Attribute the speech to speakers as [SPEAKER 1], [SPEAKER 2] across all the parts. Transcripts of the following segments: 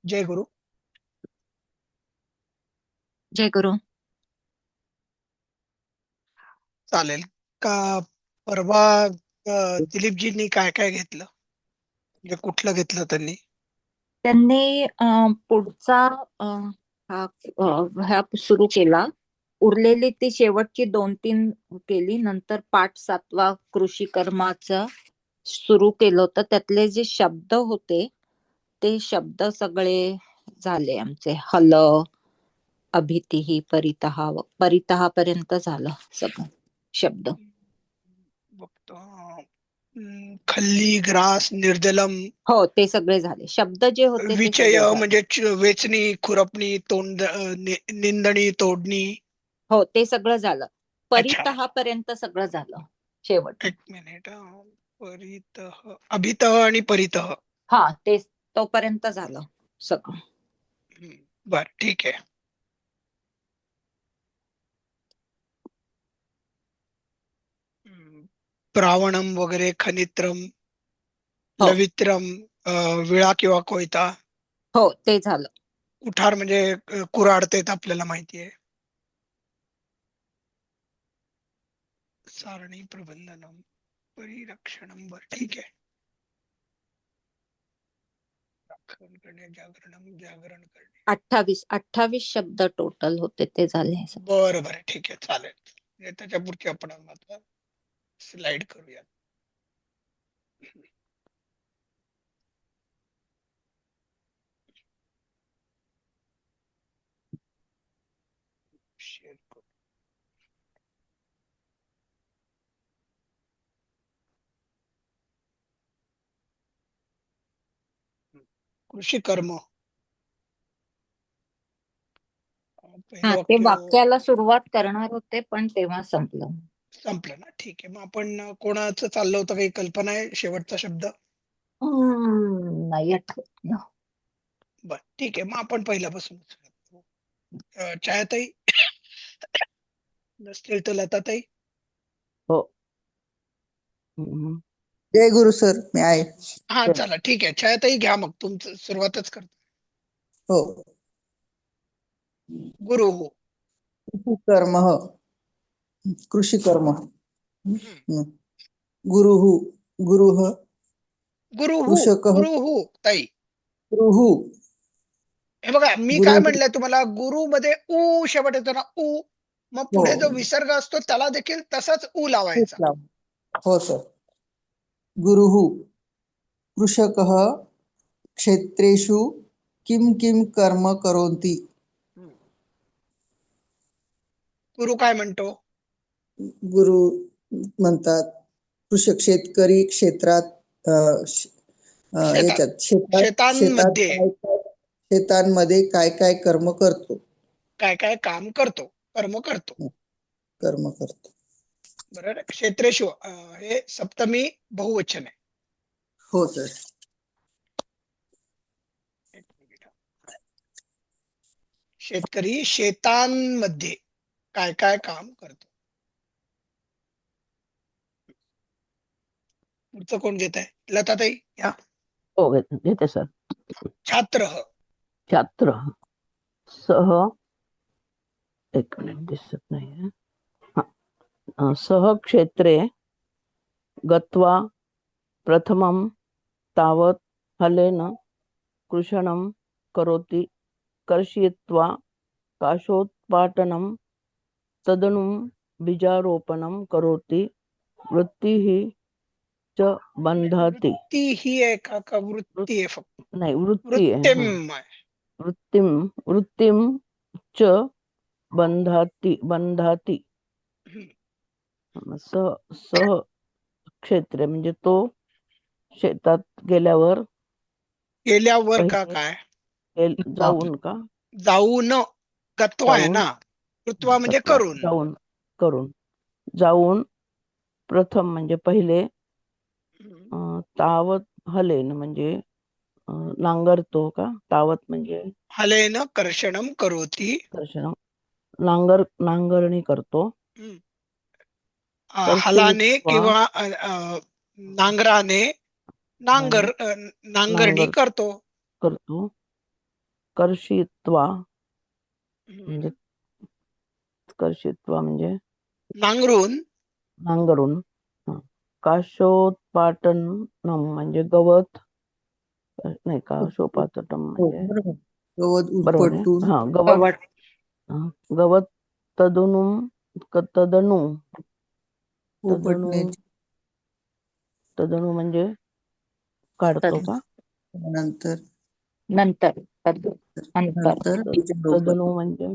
[SPEAKER 1] जय गुरु.
[SPEAKER 2] जय गुरु.
[SPEAKER 1] चालेल का? परवा दिलीपजींनी काय काय घेतलं, म्हणजे कुठलं घेतलं त्यांनी?
[SPEAKER 2] त्यांनी पुढचा हा हा सुरू केला. उरलेली ती शेवटची 2-3 केली. नंतर पाठ 7वा कृषी कर्माचा सुरू केलं होतं. त्यातले जे शब्द होते ते शब्द सगळे झाले आमचे. हल, अभितिही, परितः, परितः पर्यंत झालं सगळं शब्द.
[SPEAKER 1] बघतो. खल्ली, ग्रास, निर्जलम,
[SPEAKER 2] हो, ते सगळे झाले. शब्द जे होते ते
[SPEAKER 1] विचय
[SPEAKER 2] सगळे झाले.
[SPEAKER 1] म्हणजे वेचणी, खुरपणी, तोंड, निंदणी, तोडणी.
[SPEAKER 2] हो, ते सगळं झालं.
[SPEAKER 1] अच्छा,
[SPEAKER 2] परितः पर्यंत सगळं झालं शेवट.
[SPEAKER 1] एक मिनिट. परितः, अभितः आणि परितः.
[SPEAKER 2] हा, ते तोपर्यंत झालं सगळं.
[SPEAKER 1] बर, ठीक आहे. प्रावणम वगैरे, खनित्रम,
[SPEAKER 2] हो
[SPEAKER 1] लवित्रम, विळा किंवा कोयता.
[SPEAKER 2] हो, ते झालं.
[SPEAKER 1] कुठार म्हणजे कुऱ्हाडतेत, आपल्याला माहिती आहे. सारणी, प्रबंधनम, परिरक्षणम. बर, ठीक आहे. राखण करणे, जागरणम, जागरण करणे.
[SPEAKER 2] 28 शब्द टोटल होते, ते झाले सगळे.
[SPEAKER 1] बरं बरं, ठीक आहे, चालेल. म्हणजे त्याच्या पुढची आपण आता स्लाइड करूया. शेअर करू. कृषी कर्म, पहिलं
[SPEAKER 2] हा, ते
[SPEAKER 1] वाक्य
[SPEAKER 2] वाक्याला सुरुवात करणार होते पण तेव्हा संपलं.
[SPEAKER 1] संपलं ना? ठीक आहे. मग आपण कोणाचं चाललं होतं, काही कल्पना आहे? शेवटचा शब्द.
[SPEAKER 2] नाही आठवत ना.
[SPEAKER 1] बर, ठीक आहे. मग आपण पहिल्यापासून छायाताई नसतील तर लताताई.
[SPEAKER 2] हो. हम्म.
[SPEAKER 3] जय गुरु सर, मी आहे.
[SPEAKER 1] हा, चला, ठीक आहे. छायाताई घ्या, मग तुमचं सुरुवातच करतो.
[SPEAKER 3] हो.
[SPEAKER 1] गुरु.
[SPEAKER 3] कर्म, कृषी कर्म. गुरु, गुरु,
[SPEAKER 1] गुरु.
[SPEAKER 3] कृषक,
[SPEAKER 1] गुरु ताई.
[SPEAKER 3] गुरु,
[SPEAKER 1] हे बघा, मी
[SPEAKER 3] गुरु.
[SPEAKER 1] काय म्हणलंय तुम्हाला, गुरु मध्ये उ शेवट येतो ना, उ. मग
[SPEAKER 3] हो,
[SPEAKER 1] पुढे जो विसर्ग असतो त्याला देखील तसाच उ
[SPEAKER 3] खूप
[SPEAKER 1] लावायचा.
[SPEAKER 3] लाभ. हो सर. गुरु, कृषकः क्षेत्रेषु किं किं कर्म करोति.
[SPEAKER 1] गुरु काय म्हणतो?
[SPEAKER 3] गुरु म्हणतात कृषक, शेतकरी क्षेत्रात
[SPEAKER 1] शेतात.
[SPEAKER 3] याच्यात शेतात शेतात
[SPEAKER 1] शेतांमध्ये
[SPEAKER 3] शेतांमध्ये काय काय कर्म करतो.
[SPEAKER 1] काय काय काम करतो, कर्म करतो.
[SPEAKER 3] कर्म करतो.
[SPEAKER 1] बरोबर. क्षेत्रेषु हे सप्तमी बहुवचन आहे.
[SPEAKER 3] हो सर.
[SPEAKER 1] एक मिनिट. शेतकरी शेतांमध्ये काय काय काम करतो. पुढचं कोण घेत आहे? लताताई या.
[SPEAKER 4] हो, घेते सर.
[SPEAKER 1] छात्र.
[SPEAKER 4] छात्र सह, एक मिनिट दिसत नाही. सह क्षेत्रे गत्वा प्रथमं तावत् हलेन कृषणं करोति, कर्षयित्वा काशोत्पाटनं तदनु बीजारोपणं करोति, वृत्तिः च बन्धति.
[SPEAKER 1] वृत्ती ही आहे का वृत्ती आहे फक्त?
[SPEAKER 4] नाही, वृत्ती आहे.
[SPEAKER 1] वृत्तिम आहे.
[SPEAKER 4] वृत्तिं च बंधाती. सह क्षेत्र म्हणजे तो शेतात गेल्यावर
[SPEAKER 1] गेल्यावर का
[SPEAKER 4] पहिले
[SPEAKER 1] काय?
[SPEAKER 4] जाऊन का
[SPEAKER 1] जाऊन. गत्वा आहे
[SPEAKER 4] जाऊन
[SPEAKER 1] ना. कृत्वा म्हणजे करून.
[SPEAKER 4] करून जाऊन प्रथम म्हणजे पहिले तावत हलेन म्हणजे नांगरतो का? तावत म्हणजे
[SPEAKER 1] हलेन कर्षणम करोती.
[SPEAKER 4] कर्षण, नांगरणी करतो.
[SPEAKER 1] हलाने
[SPEAKER 4] कर्षयित्वा
[SPEAKER 1] किंवा नांगराने
[SPEAKER 4] नांगर
[SPEAKER 1] नांगरणी करतो.
[SPEAKER 4] करतो. कर्षित्वा
[SPEAKER 1] हम्म.
[SPEAKER 4] म्हणजे कर्षित्वा म्हणजे
[SPEAKER 1] नांगरून
[SPEAKER 4] नांगरून. हं. काशोत्पाटनम म्हणजे गवत नाही, काशोपातटम
[SPEAKER 3] हो,
[SPEAKER 4] म्हणजे
[SPEAKER 3] बरोबर. गवत
[SPEAKER 4] बरोबर आहे.
[SPEAKER 3] उपटून
[SPEAKER 4] हा, गवत.
[SPEAKER 2] गवत
[SPEAKER 4] हं, गवत तदनु तदनु तदनु
[SPEAKER 3] उपटण्याची
[SPEAKER 4] तदनु म्हणजे काढतो का?
[SPEAKER 3] नंतर
[SPEAKER 2] नंतर अंतर
[SPEAKER 3] नंतर बीजारोपण.
[SPEAKER 4] तदनु म्हणजे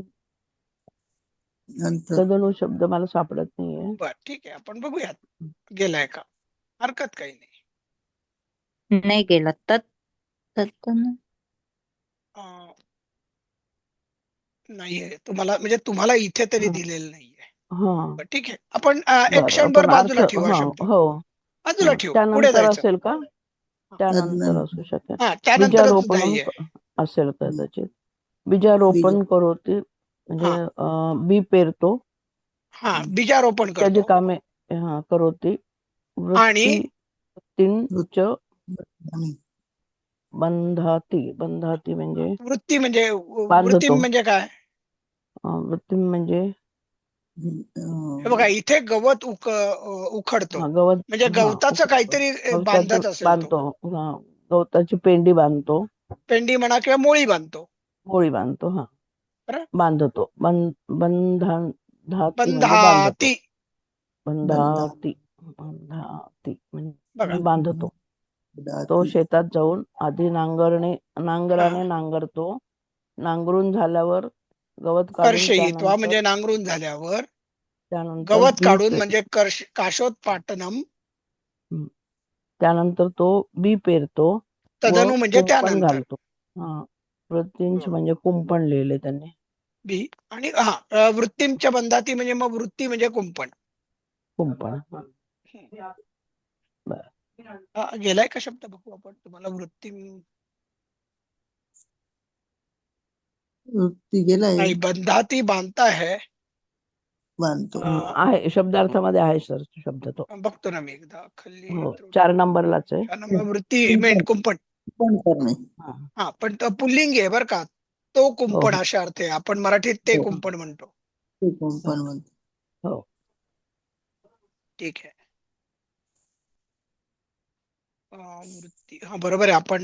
[SPEAKER 3] नंतर
[SPEAKER 4] तदनु शब्द मला सापडत नाहीये.
[SPEAKER 1] बर ठीक आहे, आपण बघूयात गेलाय का, हरकत काही नाही.
[SPEAKER 2] नाही गेला
[SPEAKER 1] अं, नाहीये तुम्हाला, म्हणजे तुम्हाला इथे तरी
[SPEAKER 4] हा
[SPEAKER 1] दिलेलं नाहीये.
[SPEAKER 4] हा
[SPEAKER 1] बरं, ठीक आहे, आपण एक
[SPEAKER 4] बरं,
[SPEAKER 1] क्षणभर
[SPEAKER 4] आपण अर्थ.
[SPEAKER 1] बाजूला ठेवू हा
[SPEAKER 4] हा,
[SPEAKER 1] शब्द,
[SPEAKER 4] हो.
[SPEAKER 1] बाजूला ठेवू, पुढे
[SPEAKER 4] त्यानंतर
[SPEAKER 1] जायचं.
[SPEAKER 4] असेल का? त्यानंतर
[SPEAKER 3] तदनंतर
[SPEAKER 4] असू शकेल.
[SPEAKER 1] हा, त्यानंतरच
[SPEAKER 4] बीजारोपणम
[SPEAKER 1] नाहीये.
[SPEAKER 4] असेल कदाचित. बीजारोपण
[SPEAKER 3] बीज
[SPEAKER 4] करोती म्हणजे
[SPEAKER 1] हा
[SPEAKER 4] बी पेरतो.
[SPEAKER 1] हा, बीजारोपण
[SPEAKER 4] त्याची
[SPEAKER 1] करतो.
[SPEAKER 4] कामे करोती.
[SPEAKER 1] आणि
[SPEAKER 4] वृत्तींच
[SPEAKER 3] आणि
[SPEAKER 4] बंधाती म्हणजे
[SPEAKER 1] वृत्ती म्हणजे
[SPEAKER 4] बांधतो.
[SPEAKER 1] म्हणजे काय?
[SPEAKER 4] वृत्ती म्हणजे
[SPEAKER 1] हे बघा, इथे गवत उखडतो,
[SPEAKER 4] गवत.
[SPEAKER 1] म्हणजे गवताचं
[SPEAKER 4] उकळतो.
[SPEAKER 1] काहीतरी
[SPEAKER 4] गवताची
[SPEAKER 1] बांधत असेल तो.
[SPEAKER 4] बांधतो. गवताची पेंडी बांधतो.
[SPEAKER 1] पेंडी म्हणा किंवा मोळी बांधतो.
[SPEAKER 4] गोळी बांधतो. हा,
[SPEAKER 1] बरं?
[SPEAKER 4] बांधतो. बंधाती म्हणजे बांधतो.
[SPEAKER 1] बंधाती.
[SPEAKER 3] बंधा
[SPEAKER 4] बंधाती म्हणजे
[SPEAKER 1] बघा,
[SPEAKER 4] बांधतो. तो
[SPEAKER 3] दाती
[SPEAKER 4] शेतात जाऊन आधी नांगराने नांगरतो. नांगरून झाल्यावर गवत काढून
[SPEAKER 1] कर्षयित्वा म्हणजे नांगरून झाल्यावर,
[SPEAKER 4] त्यानंतर
[SPEAKER 1] गवत काढून म्हणजे काशोत्पाटनम,
[SPEAKER 4] त्यानंतर तो बी पेरतो व
[SPEAKER 1] तदनु म्हणजे
[SPEAKER 4] कुंपण
[SPEAKER 1] त्यानंतर.
[SPEAKER 4] घालतो. वृत्तींश म्हणजे कुंपण लिहिले त्यांनी.
[SPEAKER 1] बी आणि वृत्तींच्या बंधाती म्हणजे मग वृत्ती म्हणजे कुंपण.
[SPEAKER 4] कुंपण. बरं.
[SPEAKER 1] गेलाय का शब्द, बघू आपण. तुम्हाला वृत्ती
[SPEAKER 3] ती गेलाय
[SPEAKER 1] नाही, बंधाती बांधता है.
[SPEAKER 3] बांधतो.
[SPEAKER 4] आहे, शब्दार्थामध्ये आहे सर शब्द तो.
[SPEAKER 1] बघतो ना मी एकदा खाली.
[SPEAKER 4] हो, 4 नंबरलाच आहे.
[SPEAKER 1] वृत्ती मेंट कुंपण.
[SPEAKER 3] पण करणे.
[SPEAKER 1] हा, पण तो पुल्लिंग आहे बरं का, तो
[SPEAKER 4] हो
[SPEAKER 1] कुंपण
[SPEAKER 4] हो
[SPEAKER 1] अशा अर्थ आहे. आपण मराठीत ते
[SPEAKER 3] हो.
[SPEAKER 1] कुंपण म्हणतो.
[SPEAKER 3] ते पण म्हणतो.
[SPEAKER 4] हो.
[SPEAKER 1] ठीक आहे. वृत्ती, हा बरोबर आहे. आपण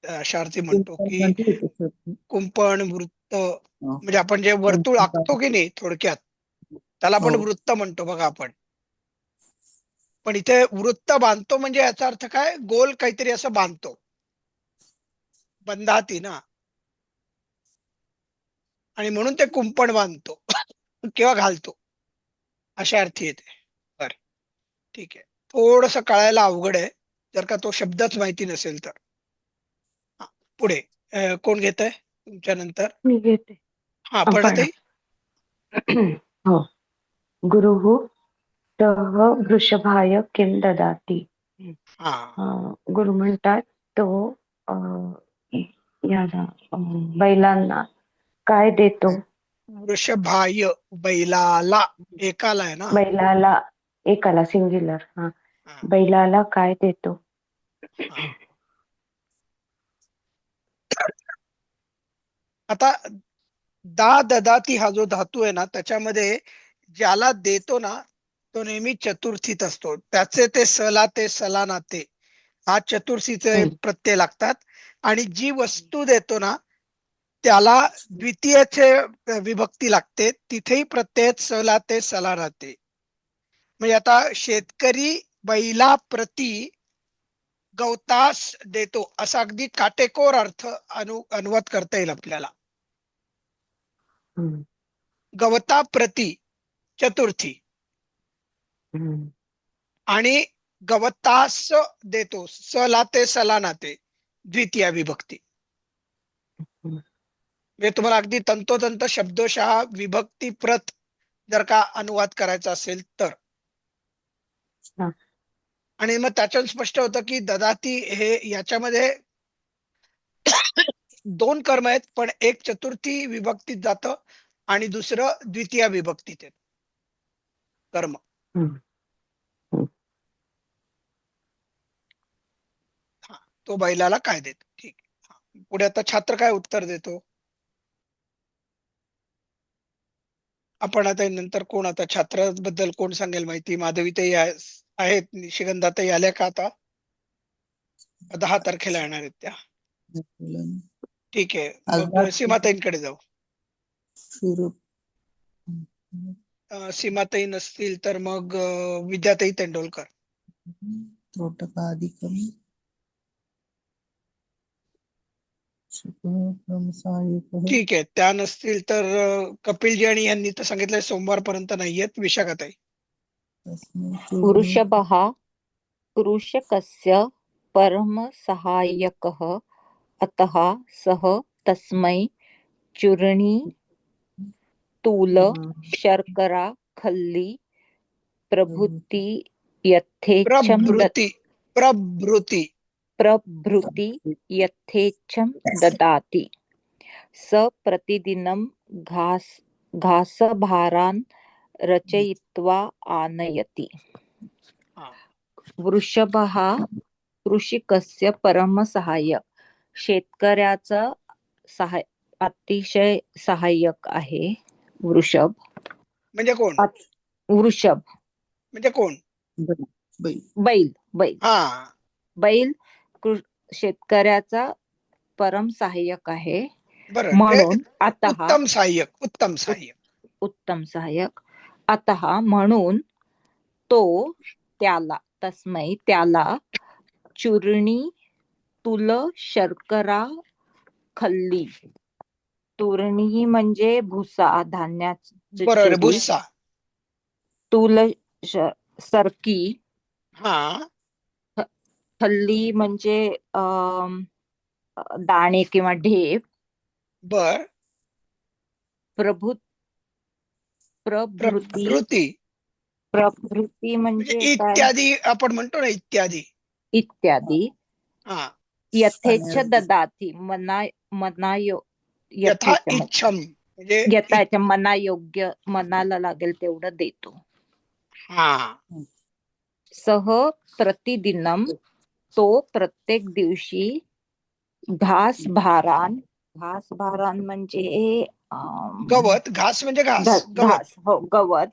[SPEAKER 1] अशा अर्थी म्हणतो
[SPEAKER 3] कुंपण
[SPEAKER 1] की
[SPEAKER 3] म्हणजे तसं.
[SPEAKER 1] कुंपण, वृत्त,
[SPEAKER 3] हो.
[SPEAKER 1] म्हणजे आपण जे वर्तुळ आखतो की नाही थोडक्यात, त्याला आपण
[SPEAKER 3] हो.
[SPEAKER 1] वृत्त म्हणतो बघा आपण. पण इथे वृत्त बांधतो म्हणजे याचा अर्थ काय, गोल काहीतरी असं बांधतो. बंधाती ना, आणि म्हणून ते कुंपण बांधतो किंवा घालतो, अशा अर्थी येते. बर, ठीक आहे. थोडस कळायला अवघड आहे जर का तो शब्दच माहिती नसेल तर. पुढे कोण घेत आहे तुमच्या नंतर?
[SPEAKER 5] मी घेते.
[SPEAKER 1] हा,
[SPEAKER 5] पर्णा.
[SPEAKER 1] पर्णाताई.
[SPEAKER 5] हो. गुरुः तः वृषभाय किं ददाति.
[SPEAKER 1] हा,
[SPEAKER 5] गुरु म्हणतात तो अं, याला बैलांना काय देतो.
[SPEAKER 1] वृषभाय बैलाला, एकाला आहे ना.
[SPEAKER 5] बैलाला एकाला सिंग्युलर.
[SPEAKER 1] हा,
[SPEAKER 5] बैलाला काय देतो.
[SPEAKER 1] हा. आता ददाती हा जो धातू आहे ना, त्याच्यामध्ये ज्याला देतो ना तो नेहमी चतुर्थीत असतो. त्याचे ते सला ते सला नाते हा चतुर्थीचे प्रत्यय लागतात. आणि जी वस्तू देतो ना त्याला द्वितीयचे विभक्ती लागते. तिथेही प्रत्यय सला ते सला राहते. म्हणजे आता शेतकरी बैला प्रती गवतास देतो असा अगदी काटेकोर अर्थ अनुवाद करता येईल आपल्याला. गवता प्रती चतुर्थी आणि गवतास देतो सला ते सला नाते द्वितीय विभक्ती. म्हणजे तुम्हाला अगदी तंतोतंत शब्दशः विभक्ती प्रत जर का अनुवाद करायचा असेल तर. आणि मग त्याच्यात स्पष्ट होतं की ददाती हे याच्यामध्ये 2 कर्म आहेत, पण एक चतुर्थी विभक्तीत जातं आणि दुसरं द्वितीय विभक्तीत येत कर्म. हा, तो बैलाला काय देतो. ठीक. पुढे आता छात्र काय उत्तर देतो? आपण आता नंतर कोण आता छात्राबद्दल कोण सांगेल माहिती? माधवीताई आहेत, निशिगंधाताई आल्या का आता? 10 तारखेला येणार आहेत त्या. ठीक आहे, मग सीमाताईंकडे जाऊ. सीमाताई नसतील तर मग विद्याताई तेंडोलकर. ठीक आहे, त्या नसतील तर कपिलजी आणि यांनी तर सांगितलंय सोमवारपर्यंत नाहीयेत. विशाखाताई.
[SPEAKER 2] वृषभः कृषकस्य परमसहायकः अतः सः तस्मै चूर्णी तूल शर्करा खल्ली प्रभृति यथेच्छं प्रभृति यथेच्छं ददाति स प्रतिदिनं घासभारान् रचयित्वा आनयति. वृषभः कृषिकस्य परमसहाय्यक, शेतकऱ्याचा अतिशय सहाय्यक आहे वृषभ.
[SPEAKER 1] म्हणजे कोण?
[SPEAKER 2] वृषभ
[SPEAKER 1] म्हणजे कोण?
[SPEAKER 2] बैल.
[SPEAKER 1] हा,
[SPEAKER 2] बैल शेतकऱ्याचा परम सहाय्यक आहे.
[SPEAKER 1] बरं.
[SPEAKER 2] म्हणून आता उत्तम सहाय्यक आता म्हणून तो तस्मै त्याला चूर्णी तुल शर्करा खल्ली. चूर्णी म्हणजे भुसा, धान्याची
[SPEAKER 1] बरोबर, भुसा.
[SPEAKER 2] तुल सरकी.
[SPEAKER 1] हा,
[SPEAKER 2] खल्ली म्हणजे दाणे किंवा ढेप.
[SPEAKER 1] बर.
[SPEAKER 2] प्रभृती म्हणजे
[SPEAKER 1] इत्यादी आपण म्हणतो ना, इत्यादी. हा,
[SPEAKER 2] यथेच्छ ददाती
[SPEAKER 1] यथेच्छम म्हणजे
[SPEAKER 2] मनायोग्य, मनाला लागेल तेवढं देतो.
[SPEAKER 1] हा,
[SPEAKER 2] सह प्रतिदिनम तो प्रत्येक दिवशी घासभारान म्हणजे
[SPEAKER 1] गवत. घास म्हणजे
[SPEAKER 2] घास. हो, गवत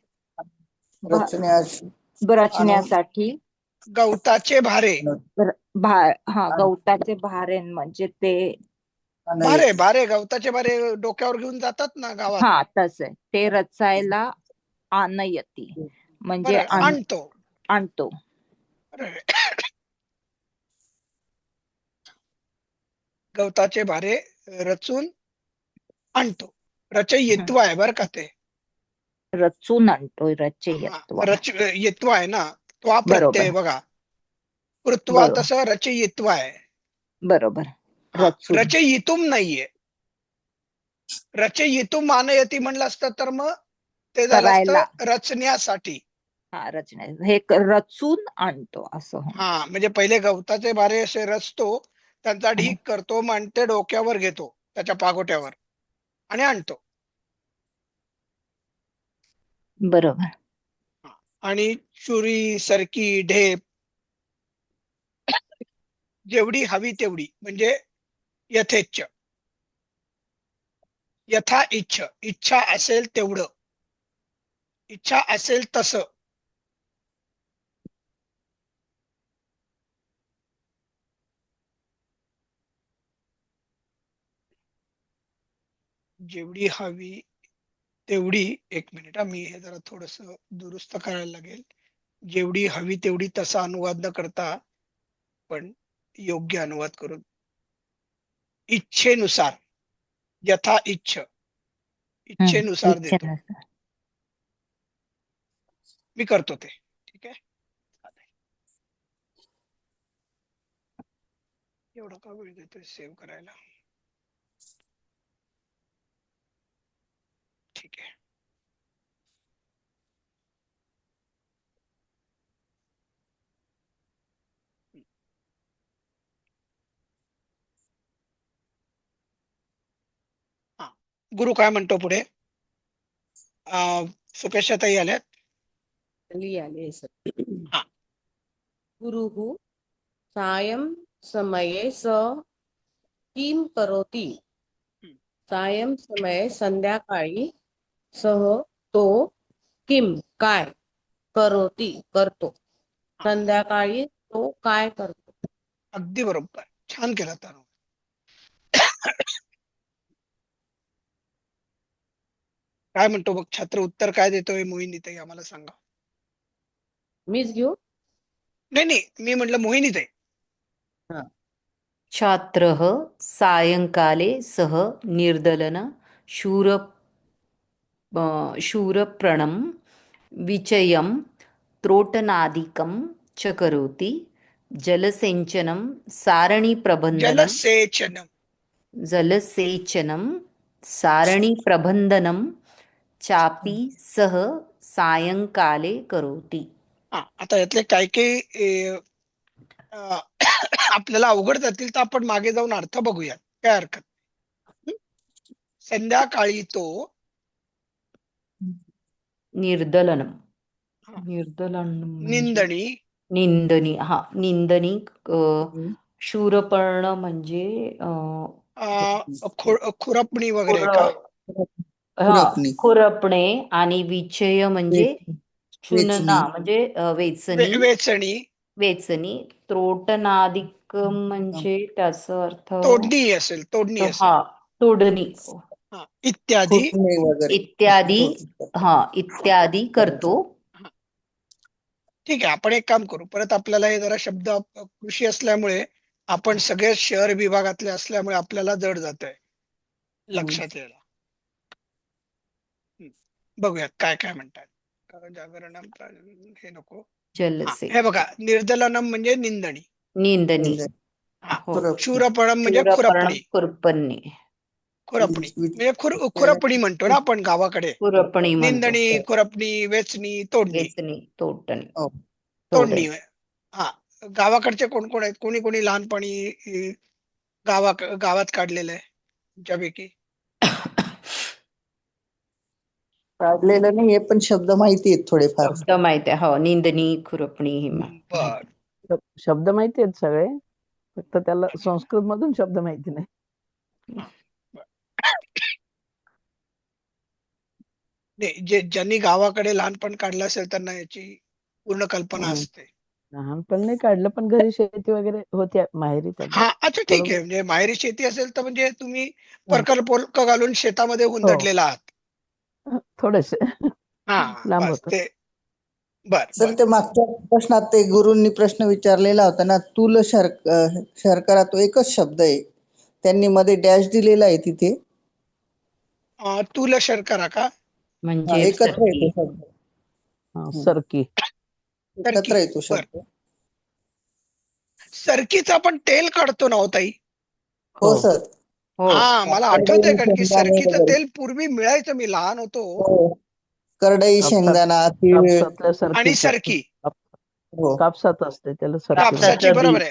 [SPEAKER 2] रचण्यासाठी
[SPEAKER 1] गवताचे भारे.
[SPEAKER 2] गवताचे भारे म्हणजे ते
[SPEAKER 1] भारे गवताचे भारे डोक्यावर घेऊन जातात ना गावात.
[SPEAKER 2] हा, तसे ते रचायला आणयती म्हणजे आणतो.
[SPEAKER 1] गवताचे भारे रचून आणतो. रचयित्व आहे बर का ते.
[SPEAKER 2] रचून आणतो.
[SPEAKER 1] रचयित्व आहे ना, तो प्रत्यय बघा. कृत्वा तसं रचयित्व आहे. बरोबर. रचयितुम नाहीये. रचयितुम आनयती म्हणलं असतं तर मग ते झालं असतं रचण्यासाठी.
[SPEAKER 2] हे रचून आणतो असं.
[SPEAKER 1] हा, म्हणजे पहिले गवताचे भारे असे रचतो, त्यांचा ढीक करतो, मग ते डोक्यावर घेतो त्याच्या पागोट्यावर आणि आणतो.
[SPEAKER 2] बरोबर.
[SPEAKER 1] आणि चुरी, सरकी, ढेप जेवढी हवी तेवढी म्हणजे यथेच्छ. यथा इच्छा असेल तेवढं, इच्छा असेल तसं. जेवढी हवी तेवढी. एक मिनिट, मी हे जरा थोडस दुरुस्त करायला लागेल. जेवढी हवी तेवढी तसा अनुवाद न करता पण योग्य अनुवाद करून इच्छेनुसार, यथा इच्छेनुसार देतो. मी करतो ते. ठीक आहे, एवढा का वेळ देतोय सेव्ह करायला? ठीक आहे. गुरु काय म्हणतो पुढे? सुकेशाताई आल्यात.
[SPEAKER 6] गुरुः सायं समये स किम करोति सायं समये संध्याकाळी सह तो किम काय करोति करतो संध्याकाळी तो काय करतो.
[SPEAKER 1] अगदी बरोबर, छान केलं तर. काय म्हणतो मग छात्र, उत्तर काय देतोय मोहिनीताई, आम्हाला सांगा.
[SPEAKER 6] मीच घेऊ.
[SPEAKER 1] नाही नाही, मी म्हटलं मोहिनीताई.
[SPEAKER 7] छात्रः सायंकाले सः निर्दलन शूरप्रणं विचयं त्रोटनादिकं च करोति जलसेचनं सारणीप्रबन्धनं चापि सः सायंकाले करोति.
[SPEAKER 1] आता यातले काही काही आपल्याला अवघड जातील तर आपण मागे जाऊन अर्थ बघूया, काय हरकत नाही. संध्याकाळी तो
[SPEAKER 7] निर्दलनं
[SPEAKER 1] हा.
[SPEAKER 7] म्हणजे
[SPEAKER 1] निंदणी
[SPEAKER 7] निंदणी शूरपर्ण म्हणजे
[SPEAKER 1] खुरपणी वगैरे का.
[SPEAKER 3] खुरपणी.
[SPEAKER 7] खुरपणे आणि विचय म्हणजे चुनना
[SPEAKER 3] वेचणी.
[SPEAKER 7] म्हणजे वेचणी त्रोटनादिक म्हणजे त्याचा अर्थ
[SPEAKER 1] तोडणी असेल.
[SPEAKER 7] तोडणी
[SPEAKER 1] इत्यादी
[SPEAKER 3] खुरपणी वगैरे.
[SPEAKER 7] इत्यादी करतो.
[SPEAKER 1] ठीक आहे, आपण एक काम करू, परत आपल्याला हे जरा शब्द कृषी असल्यामुळे आपण सगळे शहर विभागातले असल्यामुळे आपल्याला जड जात आहे लक्षात यायला. बघूयात काय काय म्हणतात. जागरण हे नको.
[SPEAKER 7] जलसे
[SPEAKER 1] हे बघा, निर्दलनम म्हणजे निंदणी. शूरपणम म्हणजे खुरपणी म्हणजे खुरपणी म्हणतो ना आपण गावाकडे.
[SPEAKER 7] खुरपणी
[SPEAKER 1] निंदणी, खुरपणी, वेचणी, तोडणी. तोडणी. हा, गावाकडचे कोण कोण आहेत, कोणी कोणी लहानपणी गावात काढलेलं आहे तुमच्यापैकी.
[SPEAKER 3] काढलेलं नाहीये पण शब्द माहिती आहेत थोडेफार.
[SPEAKER 7] शब्द माहिती आहे. हो, निंदणी, खुरपणी हे
[SPEAKER 1] बर.
[SPEAKER 4] शब्द माहिती आहेत सगळे, फक्त त्याला संस्कृत मधून शब्द माहिती नाही.
[SPEAKER 1] जे ज्यांनी गावाकडे लहानपण काढलं असेल त्यांना याची पूर्ण कल्पना असते.
[SPEAKER 4] लहानपण नाही काढलं, पण घरी शेती वगैरे होती माहेरी.
[SPEAKER 1] हा, अच्छा ठीक आहे. म्हणजे माहेरी शेती असेल तर म्हणजे तुम्ही परकर पोलक घालून शेतामध्ये हुंदडलेला आहात
[SPEAKER 4] थोडेसे.
[SPEAKER 1] हा, बस ते. बर.
[SPEAKER 3] सर, ते मागच्या प्रश्नात ते गुरूंनी प्रश्न विचारलेला होता ना, तुल शर्करा, तो एकच शब्द आहे, त्यांनी मध्ये डॅश दिलेला आहे तिथे.
[SPEAKER 1] तुला शर्करा का
[SPEAKER 7] म्हणजे
[SPEAKER 3] एकत्र येतो शब्द.
[SPEAKER 4] सरकी.
[SPEAKER 3] एकत्र येतो शब्द.
[SPEAKER 1] सरकीचं आपण तेल काढतो ना हो ताई.
[SPEAKER 3] हो सर.
[SPEAKER 1] हा, मला आठवतंय, कारण की सरकीचं तेल पूर्वी मिळायचं, मी लहान होतो.
[SPEAKER 3] करडई, शेंगदाणा,
[SPEAKER 1] आणि सरकी
[SPEAKER 4] कापसात असते त्याला सरकी.
[SPEAKER 1] कापसाची, बरोबर आहे.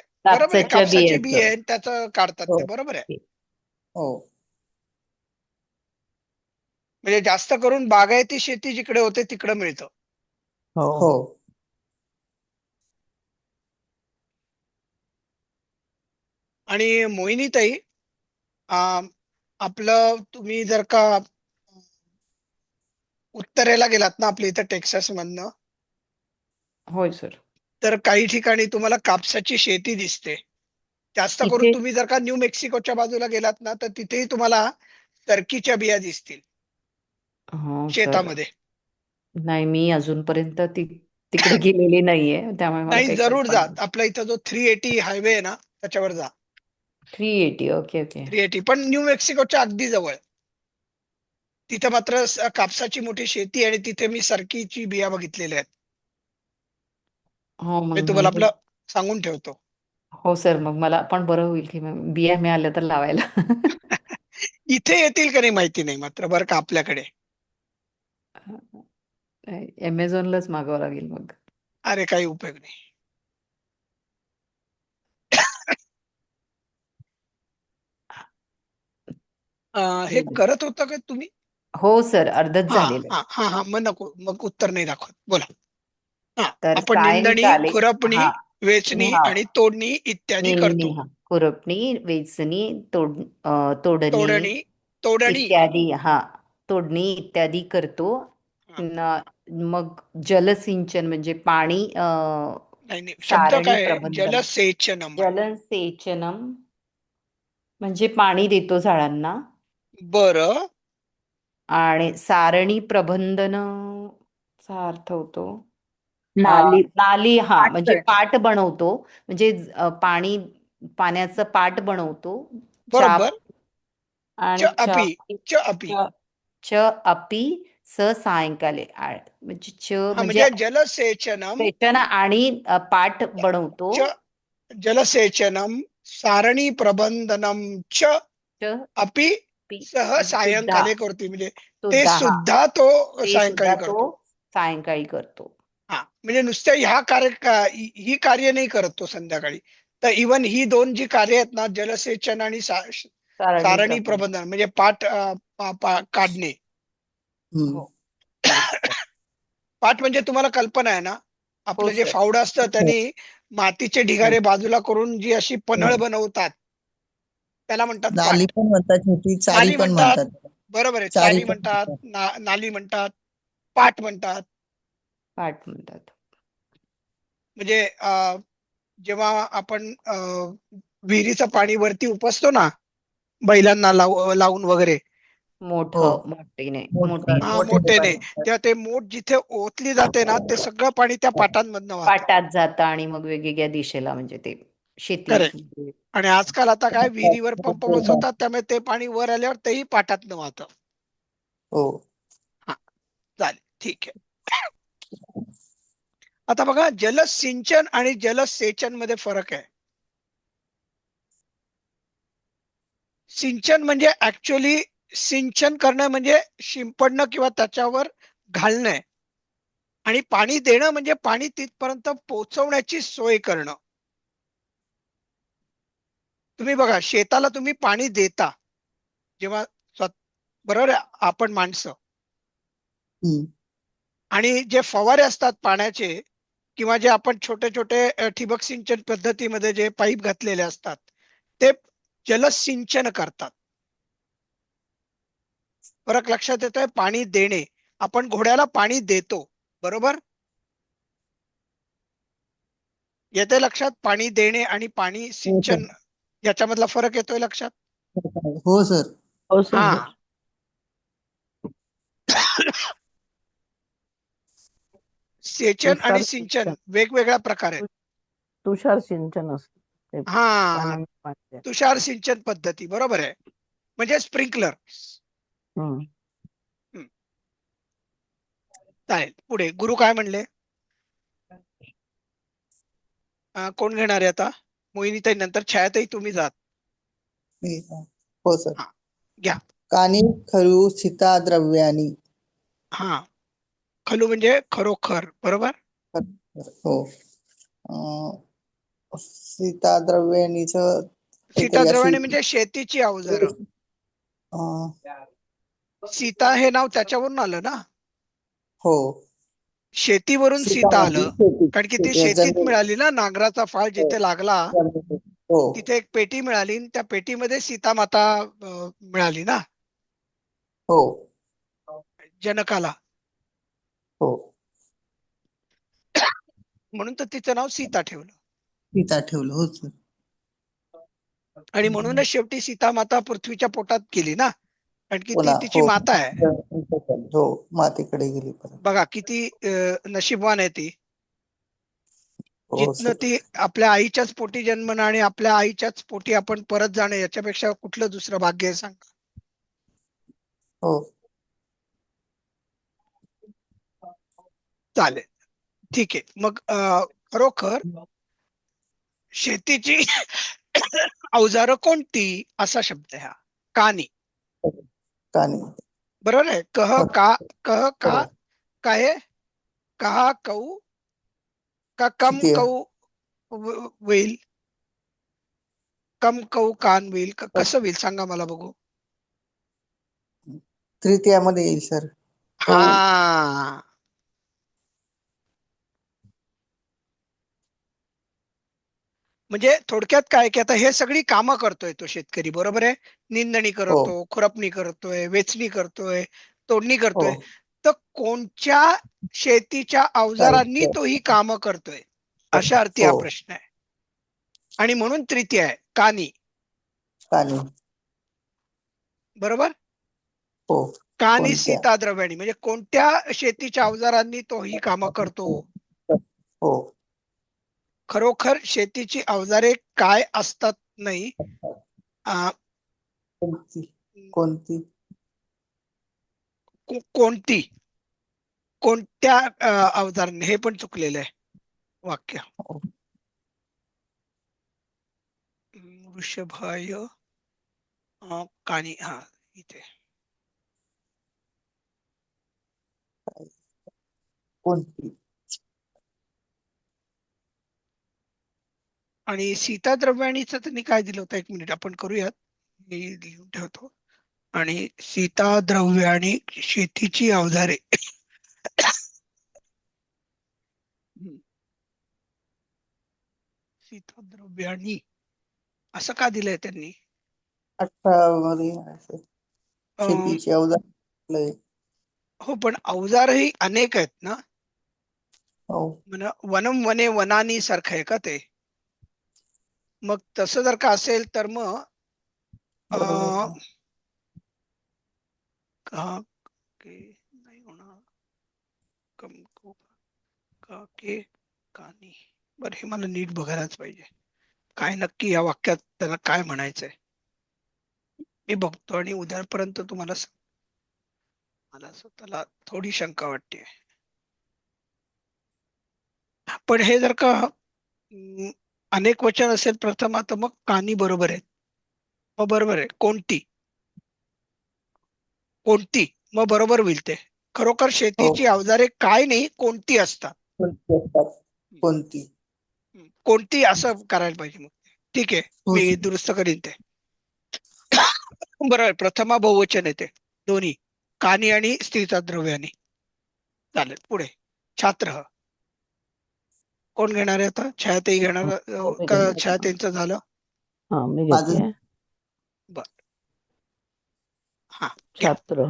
[SPEAKER 1] कापसाची बी आहे, त्याचं काढतात ते, बरोबर आहे.
[SPEAKER 3] हो,
[SPEAKER 1] म्हणजे जास्त करून बागायती शेती जिकडे होते तिकडे मिळतं.
[SPEAKER 3] हो.
[SPEAKER 1] आणि मोहिनीताई, आपलं तुम्ही जर का उत्तरेला गेलात ना, आपल्या इथं टेक्सास मधनं,
[SPEAKER 7] होय सर,
[SPEAKER 1] तर काही ठिकाणी तुम्हाला कापसाची शेती दिसते. जास्त करून तुम्ही जर का न्यू मेक्सिकोच्या बाजूला गेलात ना, तर तिथेही तुम्हाला सरकीच्या बिया दिसतील शेतामध्ये.
[SPEAKER 7] नाही, मी अजूनपर्यंत तिकडे गेलेली नाहीये, त्यामुळे
[SPEAKER 1] नाही, जरूर जा. आपल्या इथं जो 380 हायवे आहे ना, त्याच्यावर जा.
[SPEAKER 7] 380. ओके.
[SPEAKER 1] 380 पण न्यू मेक्सिकोच्या अगदी जवळ. तिथे मात्र कापसाची मोठी शेती, आणि तिथे मी सरकीची बिया बघितलेल्या आहेत. मी तुम्हाला आपलं सांगून ठेवतो.
[SPEAKER 7] हो सर, मग मला पण बरं होईल की बिया मिळाल्या तर लावायला.
[SPEAKER 1] इथे येतील का नाही माहिती नाही, मात्र बरं का आपल्याकडे.
[SPEAKER 7] अमेझॉनलाच मागावं लागेल मग.
[SPEAKER 1] अरे, काही उपयोग नाही. हे करत होता का तुम्ही?
[SPEAKER 7] हो सर, अर्धच झालेलं.
[SPEAKER 1] हा, मग नको, मग उत्तर नाही दाखवत. बोला.
[SPEAKER 7] तर
[SPEAKER 1] आपण निंदणी, खुरपणी, वेचणी आणि तोडणी इत्यादी करतो.
[SPEAKER 7] खुरपणी, वेचणी, तोडणी
[SPEAKER 1] तोडणी तोडणी
[SPEAKER 7] इत्यादी. हा, तोडणी इत्यादी करतो.
[SPEAKER 1] हा.
[SPEAKER 7] मग जलसिंचन म्हणजे पाणी
[SPEAKER 1] नाही नाही, शब्द
[SPEAKER 7] सारणी
[SPEAKER 1] काय आहे?
[SPEAKER 7] प्रबंधन.
[SPEAKER 1] जलसेचनम आहे.
[SPEAKER 7] जलसेचनम म्हणजे पाणी देतो झाडांना.
[SPEAKER 1] बरं.
[SPEAKER 7] आणि सारणी प्रबंधन चा अर्थ होतो
[SPEAKER 2] नाली
[SPEAKER 7] नाली. हा,
[SPEAKER 2] पाठ
[SPEAKER 7] म्हणजे
[SPEAKER 2] करणे.
[SPEAKER 7] पाट बनवतो, म्हणजे पाण्याचं पाट बनवतो. चाप.
[SPEAKER 1] बरोबर.
[SPEAKER 7] आणि
[SPEAKER 1] च अपी च अपी
[SPEAKER 7] च च अपि स सायंकाले. म्हणजे
[SPEAKER 1] हा,
[SPEAKER 7] म्हणजे
[SPEAKER 1] म्हणजे जलसेचनम
[SPEAKER 7] सेचन आणि पाट बनवतो.
[SPEAKER 1] च जलसेचनम सारणी प्रबंधनम च
[SPEAKER 7] च
[SPEAKER 1] अपि सह
[SPEAKER 7] म्हणजे सुद्धा
[SPEAKER 1] सायंकाले करते, म्हणजे ते
[SPEAKER 7] सुद्धा हा,
[SPEAKER 1] सुद्धा तो
[SPEAKER 7] ते सुद्धा
[SPEAKER 1] सायंकाळी
[SPEAKER 7] तो
[SPEAKER 1] करतो.
[SPEAKER 7] सायंकाळी करतो.
[SPEAKER 1] हा, म्हणजे नुसत्या ही कार्य नाही करत तो संध्याकाळी. तर इवन ही दोन जी कार्य आहेत ना, जलसेचन आणि
[SPEAKER 7] सारणी
[SPEAKER 1] सारणी
[SPEAKER 7] प्रबंध.
[SPEAKER 1] प्रबंधन, म्हणजे पाठ काढणे.
[SPEAKER 3] हम्म.
[SPEAKER 7] हो. Yes sir.
[SPEAKER 1] पाठ म्हणजे तुम्हाला कल्पना आहे ना,
[SPEAKER 7] हो
[SPEAKER 1] आपलं जे
[SPEAKER 7] सर.
[SPEAKER 1] फावडं असतं त्यांनी मातीचे ढिगारे बाजूला करून जी अशी पन्हळ बनवतात, त्याला म्हणतात
[SPEAKER 3] नाली
[SPEAKER 1] पाठ.
[SPEAKER 3] पण म्हणतात, छोटी चारी
[SPEAKER 1] नाली
[SPEAKER 3] पण
[SPEAKER 1] म्हणतात,
[SPEAKER 3] म्हणतात.
[SPEAKER 1] बरोबर आहे,
[SPEAKER 3] चारी
[SPEAKER 1] चारी
[SPEAKER 3] पण
[SPEAKER 1] म्हणतात,
[SPEAKER 3] म्हणतात.
[SPEAKER 1] नाली म्हणतात, पाठ म्हणतात.
[SPEAKER 7] पाट म्हणतात.
[SPEAKER 1] म्हणजे जेव्हा आपण विहिरीचं पाणी वरती उपसतो ना, बैलांना लावून वगैरे,
[SPEAKER 3] हो.
[SPEAKER 7] मोठीने
[SPEAKER 1] हा
[SPEAKER 3] मोठे
[SPEAKER 1] मोठेने,
[SPEAKER 3] पाणी.
[SPEAKER 1] तेव्हा ते मोठ जिथे ओतली जाते ना, ते सगळं पाणी त्या पाटांमधनं वाहतं.
[SPEAKER 7] पाटात जातं आणि मग वेगवेगळ्या दिशेला, म्हणजे ते शेती.
[SPEAKER 1] खरे. आणि आजकाल आता काय विहिरीवर पंप बसवतात, त्यामुळे ते पाणी वर आल्यावर तेही पाटातनं वाहतं.
[SPEAKER 3] हो.
[SPEAKER 1] हा, चालेल, ठीक आहे. आता बघा, जलसिंचन आणि जलसेचन मध्ये फरक आहे. सिंचन म्हणजे ऍक्च्युअली सिंचन करणं म्हणजे शिंपडणं किंवा त्याच्यावर घालणं, आणि पाणी देणं म्हणजे पाणी तिथपर्यंत पोहोचवण्याची सोय करणं. तुम्ही बघा, शेताला तुम्ही पाणी देता जेव्हा बरोबर आहे, आपण माणसं.
[SPEAKER 3] हम्म.
[SPEAKER 1] आणि जे फवारे असतात पाण्याचे, किंवा जे आपण छोटे छोटे ठिबक सिंचन पद्धतीमध्ये जे पाईप घातलेले असतात, ते जलसिंचन करतात. फरक लक्षात येतोय? पाणी देणे, आपण घोड्याला पाणी देतो, बरोबर? येते लक्षात? पाणी देणे आणि पाणी
[SPEAKER 3] हो सर.
[SPEAKER 1] सिंचन याच्यामधला फरक येतोय लक्षात?
[SPEAKER 3] हो सर.
[SPEAKER 4] हो सर.
[SPEAKER 1] हा.
[SPEAKER 4] हो.
[SPEAKER 1] सेचन
[SPEAKER 4] तुषार
[SPEAKER 1] आणि सिंचन
[SPEAKER 4] सिंचन.
[SPEAKER 1] वेगवेगळ्या प्रकार आहेत.
[SPEAKER 4] तुषार सिंचन असतं ते,
[SPEAKER 1] हा,
[SPEAKER 4] पाण्याने पाणी द्या.
[SPEAKER 1] तुषार सिंचन पद्धती, बरोबर आहे, म्हणजे स्प्रिंकलर.
[SPEAKER 4] हम्म.
[SPEAKER 1] चालेल, पुढे गुरु काय म्हणले? कोण घेणार आहे आता? मोहिनीताई, नंतर छायाताई तुम्ही जात.
[SPEAKER 3] हो सर.
[SPEAKER 1] हा, घ्या.
[SPEAKER 3] कानी खरू सीता द्रव्यानी.
[SPEAKER 1] हा, खलू म्हणजे खरोखर, बरोबर.
[SPEAKER 3] हो. सीता द्रव्यानीच काहीतरी अशी.
[SPEAKER 1] सीताद्रव्याने म्हणजे शेतीची अवजारं. सीता हे नाव त्याच्यावरून आलं ना,
[SPEAKER 3] हो.
[SPEAKER 1] शेतीवरून
[SPEAKER 3] सीता
[SPEAKER 1] सीता
[SPEAKER 3] म्हणजे
[SPEAKER 1] आलं.
[SPEAKER 3] शेती.
[SPEAKER 1] कारण की ती शेतीत
[SPEAKER 3] जमीन.
[SPEAKER 1] मिळाली ना, नांगराचा फाळ
[SPEAKER 3] हो.
[SPEAKER 1] जिथे लागला
[SPEAKER 3] हो.
[SPEAKER 1] तिथे एक पेटी मिळाली, आणि त्या पेटीमध्ये सीता माता मिळाली ना
[SPEAKER 3] हो.
[SPEAKER 1] जनकाला,
[SPEAKER 3] हो.
[SPEAKER 1] म्हणून तर तिचं नाव सीता ठेवलं.
[SPEAKER 3] सीता ठेवलं. हो सर.
[SPEAKER 1] आणि म्हणूनच शेवटी सीता माता पृथ्वीच्या पोटात गेली ना, कारण की ती
[SPEAKER 3] पुन्हा.
[SPEAKER 1] तिची
[SPEAKER 3] हो.
[SPEAKER 1] माता आहे.
[SPEAKER 3] हो, मातेकडे गेली परत.
[SPEAKER 1] बघा किती नशीबवान आहे ती,
[SPEAKER 3] हो
[SPEAKER 1] जिथनं
[SPEAKER 3] सर.
[SPEAKER 1] ती आपल्या आईच्याच पोटी जन्मणं आणि आपल्या आईच्याच पोटी आपण परत जाणं, याच्यापेक्षा कुठलं दुसरं भाग्य आहे सांग?
[SPEAKER 3] हो.
[SPEAKER 1] चालेल, ठीक आहे. मग खरोखर शेतीची अवजारं कोणती, असा शब्द आहे हा, कानी.
[SPEAKER 3] कानी.
[SPEAKER 1] बरोबर आहे. कह
[SPEAKER 3] हो.
[SPEAKER 1] का, कह का,
[SPEAKER 3] हो.
[SPEAKER 1] काहे, कहा कऊ, का कम
[SPEAKER 3] किती आहे?
[SPEAKER 1] कऊ होईल, कम कऊ कान होईल, कसं होईल सांगा मला बघू.
[SPEAKER 3] तृतीयामध्ये येईल सर. हो.
[SPEAKER 1] हा, म्हणजे थोडक्यात काय की आता हे सगळी कामं करतोय तो शेतकरी, बरोबर आहे. निंदणी
[SPEAKER 3] हो
[SPEAKER 1] करतो, खुरपणी करतोय, वेचणी करतोय, तोडणी
[SPEAKER 3] हो
[SPEAKER 1] करतोय. तर कोणत्या शेतीच्या अवजारांनी तो ही कामं करतोय, अशा अर्थी
[SPEAKER 3] हो
[SPEAKER 1] हा प्रश्न आहे. आणि म्हणून तृतीय आहे कानी,
[SPEAKER 3] कानी
[SPEAKER 1] बरोबर.
[SPEAKER 3] हो
[SPEAKER 1] कानी
[SPEAKER 3] कोणत्या
[SPEAKER 1] सीता द्रव्याणी म्हणजे कोणत्या शेतीच्या अवजारांनी तो ही कामं करतो.
[SPEAKER 3] हो
[SPEAKER 1] खरोखर शेतीची अवजारे काय असतात नाही, अं,
[SPEAKER 3] कोणती कोणती
[SPEAKER 1] कोणती कोणत्या अवजारांनी, हे पण चुकलेलं आहे वाक्य.
[SPEAKER 3] हो.
[SPEAKER 1] वृषभाय कानी, हा इथे.
[SPEAKER 3] कोणती
[SPEAKER 1] आणि सीता द्रव्याणीचं त्यांनी काय दिलं होतं, एक मिनिट आपण करूयात, मी लिहून ठेवतो. आणि सीता द्रव्याणी शेतीची अवजारे. सीता द्रव्याणी असं का दिलंय त्यांनी.
[SPEAKER 3] 18 मध्ये असं
[SPEAKER 1] अं,
[SPEAKER 3] शेतीची अवजार
[SPEAKER 1] हो, पण अवजारही अनेक आहेत ना.
[SPEAKER 3] हो
[SPEAKER 1] वनम वने वनानी सारखं आहे का ते. मग तसं जर का असेल तर मग
[SPEAKER 3] बरोबर
[SPEAKER 1] अं, का के नाही होणार, कम को का के कानी. बरं, हे मला नीट बघायलाच पाहिजे काय नक्की या वाक्यात त्यांना काय म्हणायचंय. मी बघतो आणि उद्यापर्यंत तुम्हाला मला स्वतःला थोडी शंका वाटते. पण हे जर का अनेक वचन असेल प्रथम, आता मग कानी बरोबर आहे. मग बरोबर आहे कोणती कोणती, मग बरोबर होईल ते. खरोखर
[SPEAKER 3] हो
[SPEAKER 1] शेतीची अवजारे काय नाही, कोणती असतात.
[SPEAKER 3] कोणती असतात कोणती
[SPEAKER 1] कोणती असं करायला पाहिजे. मग ठीक आहे, मी दुरुस्त करीन ते. बरोबर, प्रथमा बहुवचन येते दोन्ही, कानी आणि स्त्रीचा द्रव्यानी. चालेल, पुढे छात्र. कोण घेणार आहे आता, छायाताई घेणार
[SPEAKER 4] हो, मी
[SPEAKER 1] का,
[SPEAKER 4] घेणार.
[SPEAKER 1] छायाताईंचं झालं.
[SPEAKER 4] हा, मी
[SPEAKER 3] माझं
[SPEAKER 4] घेते.
[SPEAKER 1] बर, हा घ्या.
[SPEAKER 4] छात्र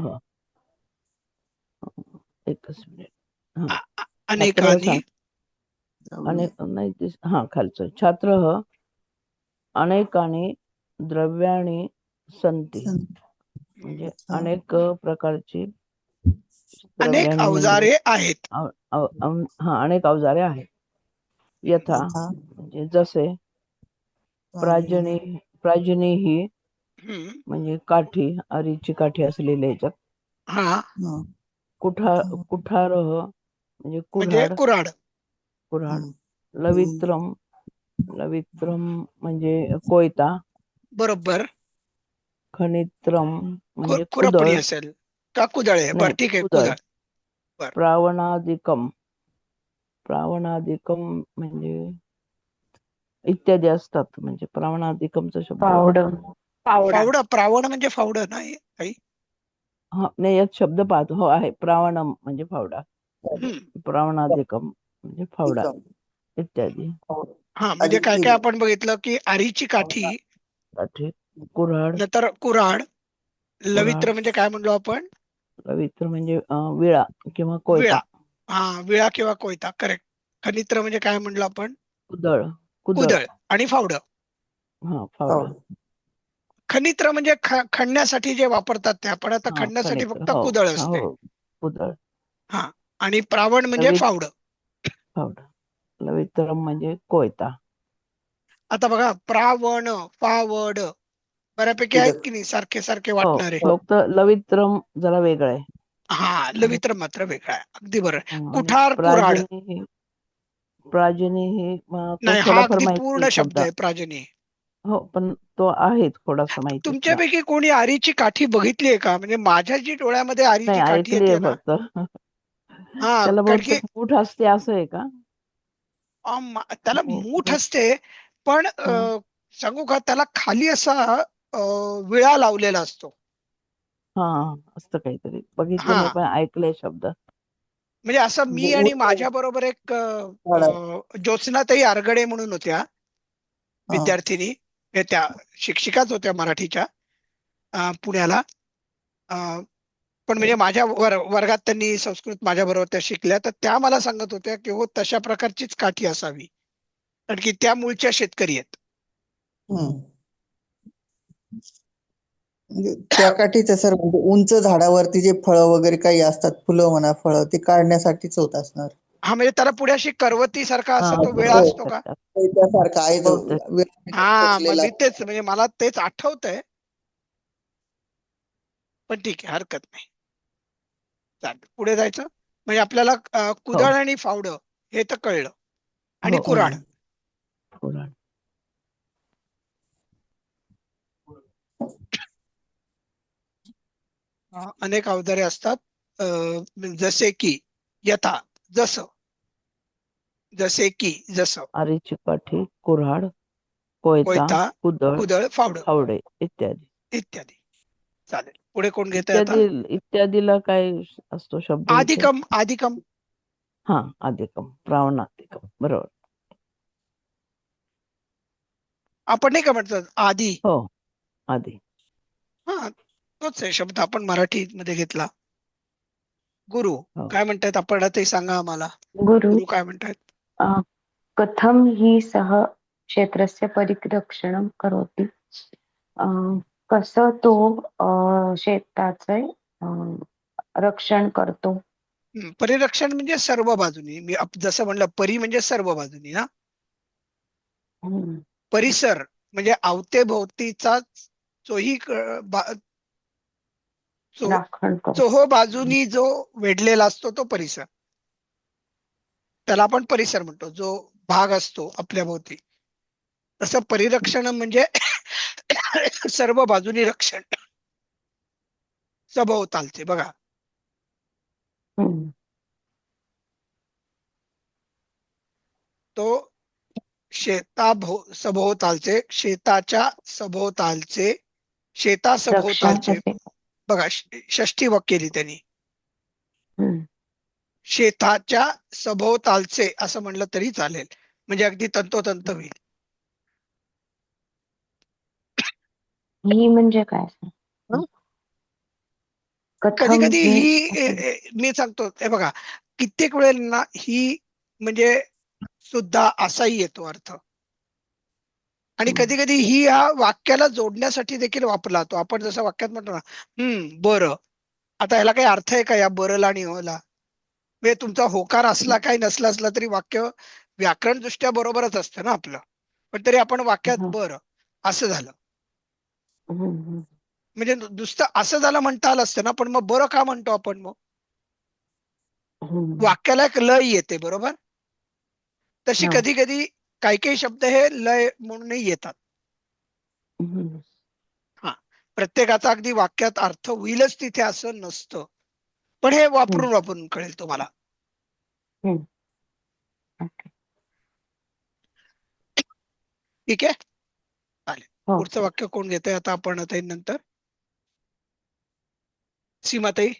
[SPEAKER 4] एकच मिनिट. हा,
[SPEAKER 1] अनेक
[SPEAKER 4] छात्र
[SPEAKER 1] आणि
[SPEAKER 4] अनेक नाही हा खालचं छात्र अनेकानि द्रव्याणि सन्ति, म्हणजे अनेक प्रकारची
[SPEAKER 1] अनेक
[SPEAKER 4] द्रव्याणी म्हणजे
[SPEAKER 1] अवजारे आहेत.
[SPEAKER 4] हा, अनेक अवजारे आहेत. यथा म्हणजे जसे प्राजनी प्राजनी ही
[SPEAKER 1] हम्म,
[SPEAKER 4] म्हणजे काठी, अरीची काठी असलेल्या याच्यात.
[SPEAKER 1] हा
[SPEAKER 4] कुठार म्हणजे
[SPEAKER 1] म्हणजे
[SPEAKER 4] कुऱ्हाड,
[SPEAKER 1] कुऱ्हाड.
[SPEAKER 4] कुऱ्हाड. लवित्रम, लवित्रम म्हणजे कोयता.
[SPEAKER 1] बरोबर,
[SPEAKER 4] खनित्रम म्हणजे
[SPEAKER 1] खुरपणी
[SPEAKER 4] कुदळ.
[SPEAKER 1] असेल का कुदळ आहे.
[SPEAKER 4] नाही,
[SPEAKER 1] बरं ठीक आहे,
[SPEAKER 4] कुदळ.
[SPEAKER 1] कुदळ. बर,
[SPEAKER 4] प्रावणादिकम, प्रावणादिकम म्हणजे इत्यादी असतात. म्हणजे प्रावणादिकमचा शब्द
[SPEAKER 5] फावडं
[SPEAKER 1] फावडं. प्रावण म्हणजे फावडं नाही काही.
[SPEAKER 4] हा, नाही, यात शब्द पाहतो. हो, आहे प्रावणम म्हणजे फावडा, प्रावणादिकम म्हणजे फावडा इत्यादी.
[SPEAKER 1] हा, म्हणजे काय काय आपण बघितलं की आरीची काठी,
[SPEAKER 4] काठी, कुऱ्हाड.
[SPEAKER 1] नंतर कुऱ्हाड.
[SPEAKER 4] कुऱ्हाड,
[SPEAKER 1] लवित्र म्हणजे काय म्हणलो आपण,
[SPEAKER 4] लवित्र म्हणजे विळा किंवा कोयता.
[SPEAKER 1] विळा. हा, विळा किंवा कोयता, करेक्ट. खनित्र म्हणजे काय म्हणलो आपण,
[SPEAKER 4] कुदळ, कुदळ.
[SPEAKER 1] कुदळ. आणि फावडं.
[SPEAKER 4] हा, फावडा.
[SPEAKER 1] खनित्र म्हणजे खणण्यासाठी जे वापरतात ते. आपण आता
[SPEAKER 4] हा,
[SPEAKER 1] खणण्यासाठी
[SPEAKER 4] खनित्र.
[SPEAKER 1] फक्त
[SPEAKER 4] हो,
[SPEAKER 1] कुदळ असते.
[SPEAKER 4] हो, कुदळ.
[SPEAKER 1] हा, आणि प्रावण म्हणजे फावडं.
[SPEAKER 4] फावडा. लवित्रम म्हणजे कोयता.
[SPEAKER 1] आता बघा, प्रावण, फावड बऱ्यापैकी आहेत की नाही, सारखे सारखे
[SPEAKER 4] हो,
[SPEAKER 1] वाटणारे.
[SPEAKER 4] फक्त लवित्रम जरा वेगळं आहे.
[SPEAKER 1] हा, लवित्र मात्र वेगळा आहे, अगदी बरोबर.
[SPEAKER 4] आणि
[SPEAKER 1] कुठार, कुऱ्हाड.
[SPEAKER 4] प्राजनी ही तो
[SPEAKER 1] नाही, हा
[SPEAKER 4] थोडाफार
[SPEAKER 1] अगदी
[SPEAKER 4] माहिती
[SPEAKER 1] पूर्ण
[SPEAKER 4] शब्द.
[SPEAKER 1] शब्द आहे प्राजनी.
[SPEAKER 4] हो, पण तो आहे थोडासा माहिती असला.
[SPEAKER 1] तुमच्यापैकी कोणी आरीची काठी बघितली आहे का, म्हणजे माझ्या जी डोळ्यामध्ये
[SPEAKER 4] नाही,
[SPEAKER 1] आरीची काठी
[SPEAKER 4] ऐकली
[SPEAKER 1] येते
[SPEAKER 4] आहे
[SPEAKER 1] ना.
[SPEAKER 4] फक्त.
[SPEAKER 1] हा,
[SPEAKER 4] त्याला
[SPEAKER 1] कारण की
[SPEAKER 4] बहुतेक मूठ असते असं आहे का?
[SPEAKER 1] त्याला मूठ असते, पण सांगू का, त्याला खाली असा विळा लावलेला असतो.
[SPEAKER 4] हा, असतं काहीतरी. बघितलं
[SPEAKER 1] हा,
[SPEAKER 4] नाही, पण ऐकलंय शब्द.
[SPEAKER 1] म्हणजे असं मी आणि माझ्या बरोबर एक ज्योत्स्नाताई आरगडे म्हणून होत्या. विद्यार्थिनी, हे त्या शिक्षिकाच होत्या मराठीच्या, पुण्याला. पण म्हणजे माझ्या वर्गात त्यांनी संस्कृत माझ्या बरोबर त्या शिकल्या, तर त्या मला सांगत होत्या की हो तशा प्रकारचीच काठी असावी, कारण की त्या मूळच्या शेतकरी आहेत.
[SPEAKER 3] म्हणजे त्या काठीचं सर म्हणजे उंच झाडावरती जे फळं वगैरे काही असतात, फुलं म्हणा फळं, ते काढण्यासाठीच होत असणार.
[SPEAKER 1] हा, म्हणजे त्याला पुढे अशी करवती सारखा
[SPEAKER 4] हा,
[SPEAKER 1] असा तो वेळा
[SPEAKER 3] हो.
[SPEAKER 1] असतो का?
[SPEAKER 3] त्यासारखा आहे तो
[SPEAKER 4] बहुतेक.
[SPEAKER 1] हा, मग
[SPEAKER 3] बसलेला.
[SPEAKER 1] मी तेच, म्हणजे मला तेच आठवतंय, पण ठीक आहे, हरकत नाही. चालेल, पुढे जायचं. म्हणजे आपल्याला कुदळ आणि फावडं हे तर कळलं, आणि
[SPEAKER 4] हो.
[SPEAKER 1] कुऱ्हाड.
[SPEAKER 4] कुऱ्हाड.
[SPEAKER 1] अनेक अवजारे असतात, जसे की यथा, जसं, जसे की जसं,
[SPEAKER 4] आरीची काठी, कुऱ्हाड, कोयता,
[SPEAKER 1] कोयता,
[SPEAKER 4] कुदळ,
[SPEAKER 1] कुदळ, फावडं
[SPEAKER 4] फावडे इत्यादी.
[SPEAKER 1] इत्यादी. चालेल, पुढे कोण घेत आहे आता?
[SPEAKER 4] इत्यादीला काय असतो शब्द इथे?
[SPEAKER 1] आदिकम, आदिकम.
[SPEAKER 4] हा, आदिकम, प्रावणादिकम, बरोबर.
[SPEAKER 1] आपण नाही का म्हणतात आदी?
[SPEAKER 4] हो, आदी.
[SPEAKER 1] हा, तोच आहे शब्द आपण मराठीमध्ये घेतला. गुरु
[SPEAKER 4] हो.
[SPEAKER 1] काय म्हणतायत, आपण ते सांगा आम्हाला.
[SPEAKER 5] गुरु
[SPEAKER 1] गुरु काय म्हणतायत?
[SPEAKER 5] कथम हि सह क्षेत्रस्य परिरक्षणं करोति. कसं तो शेताचे रक्षण करतो.
[SPEAKER 1] परिरक्षण म्हणजे सर्व बाजूनी. मी जसं म्हणलं, परी म्हणजे सर्व बाजूनी ना. परिसर म्हणजे अवतीभोवतीचा चोही
[SPEAKER 5] राखण करतो.
[SPEAKER 1] चोहो बाजूनी जो वेढलेला असतो तो परिसर, त्याला आपण परिसर म्हणतो, जो भाग असतो आपल्या भोवती. तसं परिरक्षण म्हणजे सर्व बाजूनी रक्षण, सभोवतालचे. बघा, तो सभोवतालचे, शेताच्या सभोवतालचे, शेता
[SPEAKER 5] रक्षण
[SPEAKER 1] सभोवतालचे.
[SPEAKER 5] असे.
[SPEAKER 1] बघा, षष्ठी वाक्य केली त्यांनी. शेताच्या सभोवतालचे असं म्हणलं तरी चालेल, म्हणजे अगदी तंतोतंत होईल.
[SPEAKER 5] ही म्हणजे काय?
[SPEAKER 1] कधी
[SPEAKER 5] कथम
[SPEAKER 1] कधी
[SPEAKER 5] ही
[SPEAKER 1] ही मी सांगतो, हे बघा, कित्येक वेळेला ही म्हणजे सुद्धा असाही येतो अर्थ, आणि कधी कधी ही या वाक्याला जोडण्यासाठी देखील वापरला जातो. आपण जसं वाक्यात म्हणतो ना, बरं, आता ह्याला काही अर्थ आहे का या बरला आणि ला? म्हणजे तुमचा होकार असला काही नसला असला तरी वाक्य व्याकरण दृष्ट्या बरोबरच असतं ना आपलं, पण तरी आपण वाक्यात बरं असं झालं म्हणजे नुसतं असं झालं म्हणता आलं असतं ना, पण मग बरं का म्हणतो आपण? मग वाक्याला एक लय येते, बरोबर. तशी कधी कधी काही काही शब्द हे लय म्हणूनही येतात. हा, प्रत्येकाचा अगदी वाक्यात अर्थ होईलच तिथे असं नसतं, पण हे वापरून वापरून कळेल तुम्हाला. ठीक आहे, चालेल. पुढचं वाक्य कोण घेतंय आता? आपण आता नंतर. सीमाताई?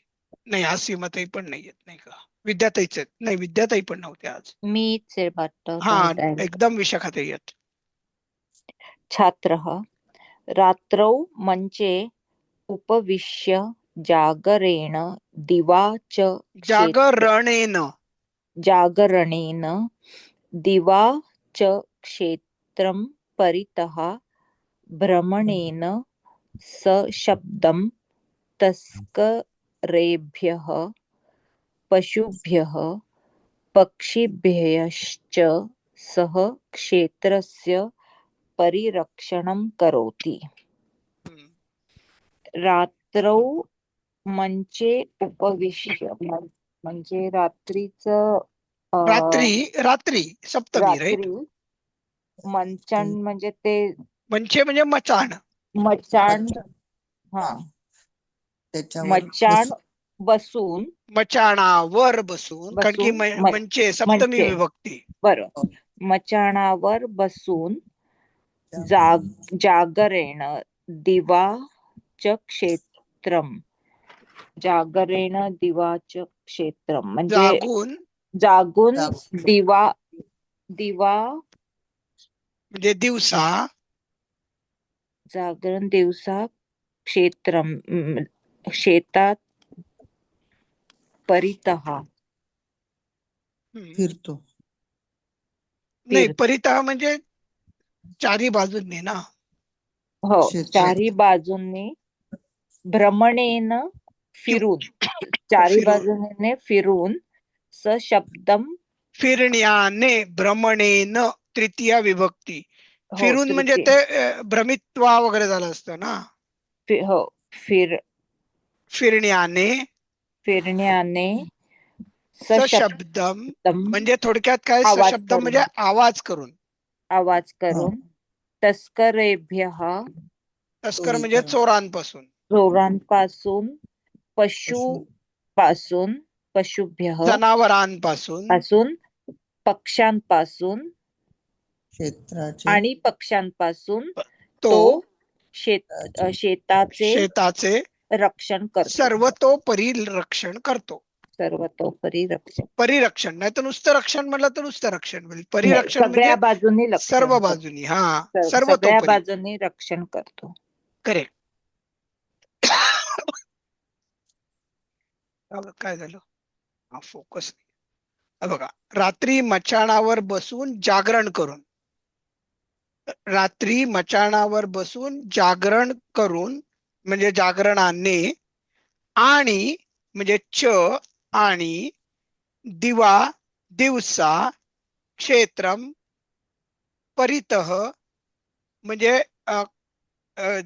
[SPEAKER 1] नाही, आज सीमाताई पण नाही येत, नाही का? विद्याताईच आहेत. नाही, विद्याताई पण नव्हते आज.
[SPEAKER 2] मीच आहे वाटतं.
[SPEAKER 1] हा, एकदम विशाखाताई आहेत.
[SPEAKER 2] छात्रः रात्रौ मंचे उपविश्य जागरेण दिवा च जागरणेन दिवा च क्षेत्रं परितः भ्रमणेन सशब्दं तस्करेभ्यः पशुभ्यः पक्षिभ्यश्च सह क्षेत्रस्य परिरक्षणं करोति. रात्रौ मंचे उपविश्य म्हणजे रात्रीचं
[SPEAKER 1] रात्री सप्तमी, राईट?
[SPEAKER 2] रात्री मंचन म्हणजे ते
[SPEAKER 1] म्हणजे मचाण.
[SPEAKER 2] हा,
[SPEAKER 3] त्याच्यावर
[SPEAKER 2] मचाण बसून,
[SPEAKER 1] मचाणावर बसून, कारण की म्हणजे सप्तमी विभक्ती.
[SPEAKER 2] बरोबर. मचाणावर बसून जागरेण दिवा च क्षेत्रम, जागरेण दिवा च क्षेत्रम म्हणजे जागून दिवा
[SPEAKER 1] म्हणजे दिवसा
[SPEAKER 2] जागरण दिवसा क्षेत्रम शेतात परितः
[SPEAKER 3] फिरतो.
[SPEAKER 1] नाही,
[SPEAKER 2] फिर
[SPEAKER 1] परितः म्हणजे चारी बाजूंनी ना.
[SPEAKER 2] हो
[SPEAKER 3] क्षेत्रात
[SPEAKER 2] चारी बाजूंनी भ्रमणेन फिरून चारी
[SPEAKER 1] फिरून
[SPEAKER 2] बाजूने फिरून सशब्दम
[SPEAKER 1] फिरण्याने भ्रमणेन तृतीया विभक्ती.
[SPEAKER 2] हो
[SPEAKER 1] फिरून म्हणजे
[SPEAKER 2] तृतीय
[SPEAKER 1] ते भ्रमित्वा वगैरे झालं असतं ना.
[SPEAKER 2] हो फिर
[SPEAKER 1] फिरण्याने
[SPEAKER 2] फिरण्याने
[SPEAKER 1] सशब्दम
[SPEAKER 2] सशब्दम
[SPEAKER 1] म्हणजे थोडक्यात काय,
[SPEAKER 2] आवाज
[SPEAKER 1] सशब्दम म्हणजे
[SPEAKER 2] करून
[SPEAKER 1] आवाज करून.
[SPEAKER 2] आवाज
[SPEAKER 3] हा.
[SPEAKER 2] करून तस्करेभ्य
[SPEAKER 1] तस्कर म्हणजे चोरांपासून.
[SPEAKER 2] चोरांपासून
[SPEAKER 3] पशु
[SPEAKER 2] पशुपासून पशुभ्य
[SPEAKER 1] जनावरांपासून
[SPEAKER 2] पासून पक्ष्यांपासून
[SPEAKER 3] क्षेत्राचे
[SPEAKER 2] आणि पक्ष्यांपासून
[SPEAKER 1] तो
[SPEAKER 2] तो शेताचे
[SPEAKER 1] शेताचे
[SPEAKER 2] रक्षण करतो
[SPEAKER 1] सर्वतोपरी रक्षण करतो.
[SPEAKER 2] सर्वतोपरी रक्षण
[SPEAKER 1] परिरक्षण नाही तर नुसतं रक्षण म्हटलं तर नुसतं रक्षण होईल.
[SPEAKER 2] नाही,
[SPEAKER 1] परिरक्षण म्हणजे
[SPEAKER 2] सगळ्या बाजूनी रक्षण
[SPEAKER 1] सर्व
[SPEAKER 2] करतो.
[SPEAKER 1] बाजूनी. हा,
[SPEAKER 2] सगळ्या
[SPEAKER 1] सर्वतोपरी.
[SPEAKER 2] बाजूनी रक्षण करतो.
[SPEAKER 1] करेक्ट. काय झालं, हा फोकस. बघा, रात्री मचाणावर बसून जागरण करून. रात्री मचाणावर बसून जागरण करून म्हणजे जागरणाने, आणि म्हणजे च आणि दिवा दिवसा क्षेत्रम परितः म्हणजे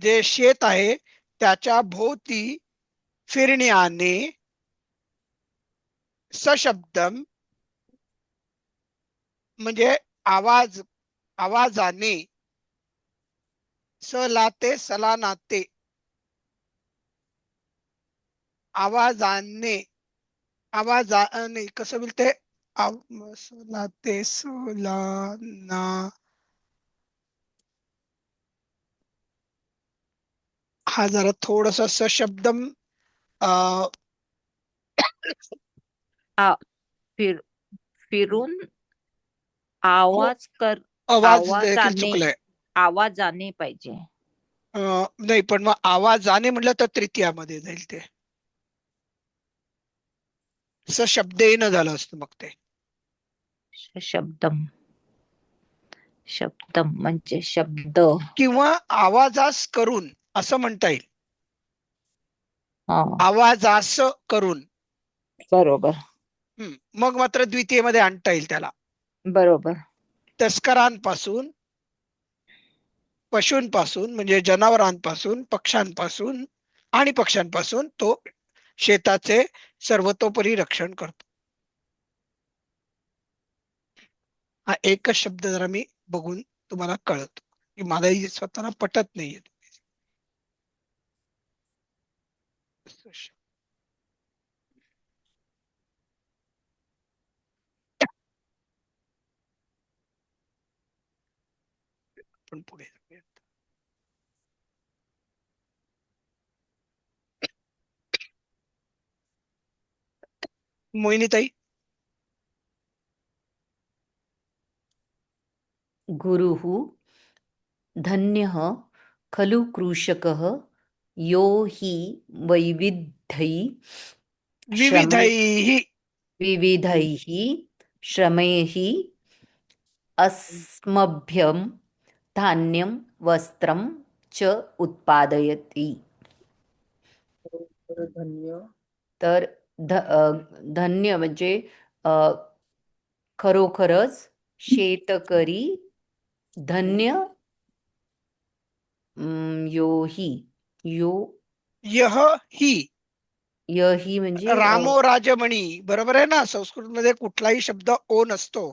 [SPEAKER 1] जे शेत आहे त्याच्या भोवती फिरण्याने सशब्दम म्हणजे आवाजाने सलाते सलानाते आवाजाने कसं बोलते, सलाते सलाना. हा जरा थोडस सशब्दम
[SPEAKER 2] फिर फिरून आवाज कर
[SPEAKER 1] आवाज देखील
[SPEAKER 2] आवाजाने
[SPEAKER 1] चुकलाय.
[SPEAKER 2] आवाजाने पाहिजे.
[SPEAKER 1] नाही, पण मग आवाजाने म्हटलं तर तृतीयामध्ये जाईल ते. सशब्देन झालं असतं मग ते.
[SPEAKER 2] शब्दम शब्दम म्हणजे शब्द.
[SPEAKER 1] किंवा आवाजास करून असं म्हणता येईल.
[SPEAKER 2] हा
[SPEAKER 1] आवाजास करून.
[SPEAKER 2] बरोबर
[SPEAKER 1] मग मात्र द्वितीयमध्ये आणता येईल त्याला.
[SPEAKER 2] बरोबर
[SPEAKER 1] तस्करांपासून, पशूंपासून म्हणजे जनावरांपासून, पक्ष्यांपासून आणि पक्ष्यांपासून तो शेताचे सर्वतोपरी रक्षण करतो. हा एकच शब्द जरा मी बघून तुम्हाला कळतो की मलाही स्वतःला पटत नाहीये. पण पुढे जाऊया. मोहिनीताई.
[SPEAKER 7] गुरुः धन्यः खलु कृषकः यो हि
[SPEAKER 1] विविधैः
[SPEAKER 7] विविधैः श्रमैः अस्मभ्यं धान्यं वस्त्रं च उत्पादयति.
[SPEAKER 3] धन्य
[SPEAKER 7] तर धन्य म्हणजे खरोखरच शेतकरी धन्य. यो हि
[SPEAKER 1] यह ही
[SPEAKER 7] यही म्हणजे
[SPEAKER 1] रामो राजमणी. बरोबर आहे ना. संस्कृत मध्ये कुठलाही शब्द ओ नसतो,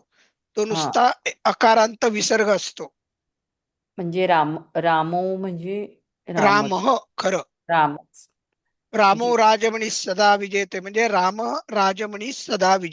[SPEAKER 1] तो
[SPEAKER 7] हा
[SPEAKER 1] नुसता अकारांत विसर्ग असतो.
[SPEAKER 7] म्हणजे रामो म्हणजे
[SPEAKER 1] राम
[SPEAKER 7] रामच
[SPEAKER 1] खरं.
[SPEAKER 7] रामच
[SPEAKER 1] रामो राजमणी सदा विजेते म्हणजे राम राजमणी सदा विजेते.